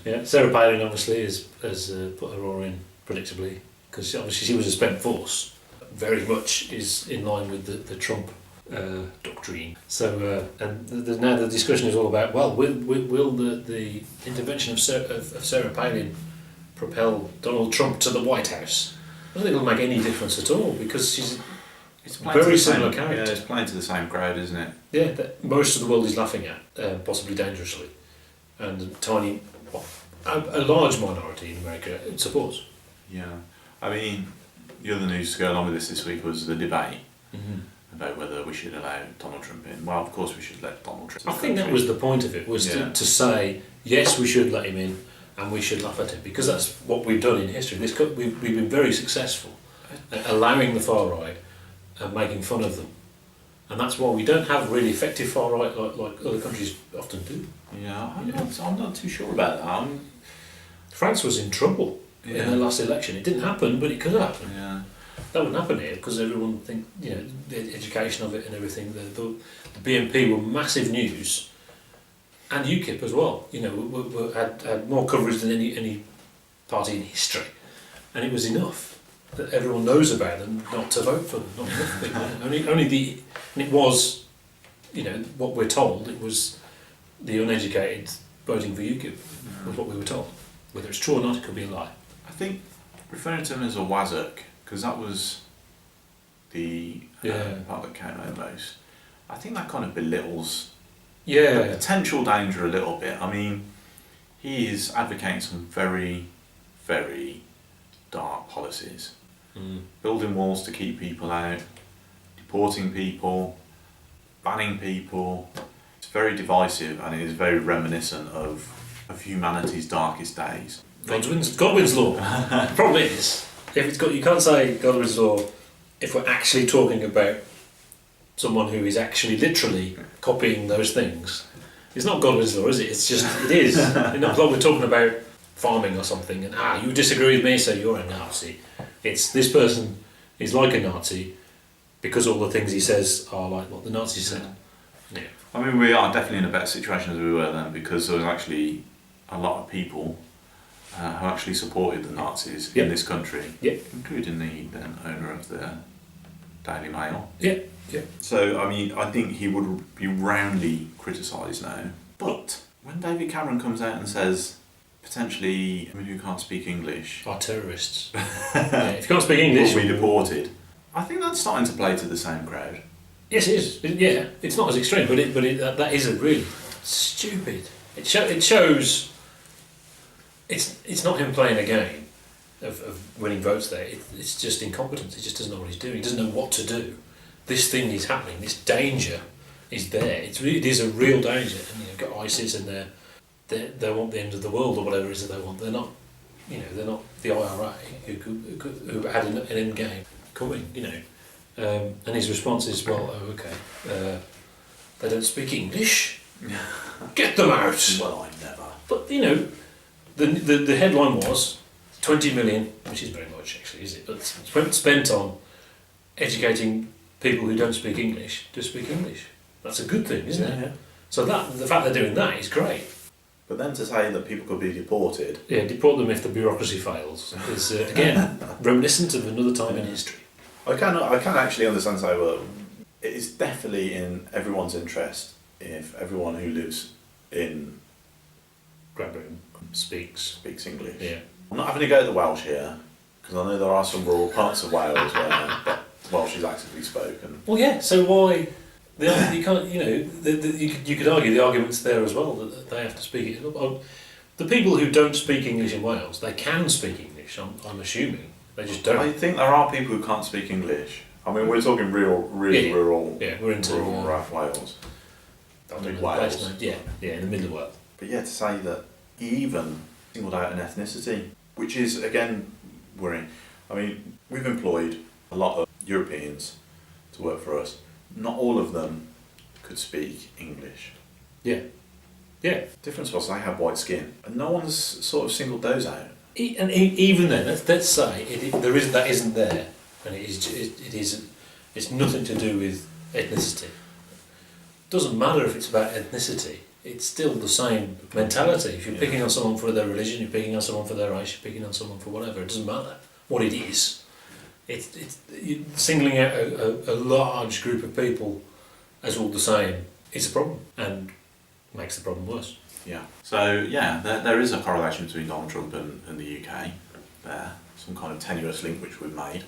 Yeah, Sarah Palin obviously has put her oar in predictably, because obviously she was a spent force. Very much is in line with the Trump doctrine. So, now the discussion is all about, well, will the intervention of Sarah Palin propel Donald Trump to the White House? I don't think it'll make any difference at all, because it's a very similar character. Yeah, it's playing to the same crowd, isn't it? Yeah, that most of the world is laughing at, possibly dangerously, and a large minority in America supports. Yeah, I mean, the other news to go along with this week was the debate about whether we should allow Donald Trump in. Well, of course we should let Donald Trump in. I think that was the point of it, was to say, yes, we should let him in, and we should laugh at him, because that's what we've done in history. We've been very successful at allowing the far right and making fun of them. And that's why we don't have really effective far right like other countries often do. Yeah, I'm not too sure about that. France was in trouble in the last election. It didn't happen, but it could have happened. Yeah. That wouldn't happen here, because everyone think, the education of it and everything. The BNP were massive news, and UKIP as well. Had more coverage than any party in history, and it was enough that everyone knows about them not to vote for them. Not enough people. And it was, what we're told. It was the uneducated voting for UKIP was what we were told. Whether it's true or not, it could be a lie. I think referring to him as a wazzock, because that was the part that came out most, I think that kind of belittles the potential danger a little bit. I mean, he is advocating some very, very dark policies. Building walls to keep people out, deporting people, banning people. It's very divisive, and it is very reminiscent of humanity's darkest days. Godwin's law. The problem is, you can't say Godwin's law if we're actually talking about someone who is actually literally copying those things. It's not Godwin's law, is it? It's just, it is. Not like we're talking about farming or something, and you disagree with me, so you're a Nazi. It's this person is like a Nazi because all the things he says are like what the Nazis said. Yeah. I mean, we are definitely in a better situation as we were then, because there was actually a lot of people who actually supported the Nazis in this country, including the then owner of the Daily Mail. Yeah. So, I mean, I think he would be roundly criticised now. But when David Cameron comes out and says, potentially, women who can't speak English are terrorists. If you can't speak English, will be deported. I think that's starting to play to the same crowd. Yes, it is. It's not as extreme, but that is a really stupid. It shows. It's not him playing a game of winning votes there. It's just incompetence. He just doesn't know what he's doing. He doesn't know what to do. This thing is happening. This danger is there. It is a real danger. And you've got ISIS and they want the end of the world or whatever it is that they want. They're not, they're not the IRA who had an end game coming. And his response is, well, they don't speak English. Get them out. Well, I never. But the headline was 20 million, which is very much actually, is it? But it's spent on educating people who don't speak English to speak English. That's a good thing, isn't it? Yeah. So the fact they're doing that is great. But then to say that people could be deported... Yeah, deport them if the bureaucracy fails is, again, reminiscent of another time in history. I can actually understand say, well, it is definitely in everyone's interest if everyone who lives in Great Britain speaks English. Yeah. I'm not having to go to the Welsh here, because I know there are some rural parts of Wales where Welsh is actively spoken. Well, yeah, so why... you can't, you could argue the argument's there as well, that they have to speak it. The people who don't speak English in Wales, they can speak English, I'm assuming. They just don't. I think there are people who can't speak English. I mean, we're talking really rural. Yeah, we're into rural Wales. Big Wales. Yeah, in the middle of the world. But yeah, to say that he even singled out an ethnicity, which is, again, worrying. I mean, we've employed a lot of Europeans to work for us. Not all of them could speak English. Yeah. The difference was they had white skin, and no one's sort of singled those out. And even then, let's say that isn't there, and it's nothing to do with ethnicity. It doesn't matter if it's about ethnicity. it's still the same mentality. If you're picking on someone for their religion, you're picking on someone for their race, you're picking on someone for whatever, it doesn't matter what it is. You're singling out a large group of people as all the same is a problem and makes the problem worse. Yeah. So, there is a correlation between Donald Trump and the UK there, some kind of tenuous link which we've made.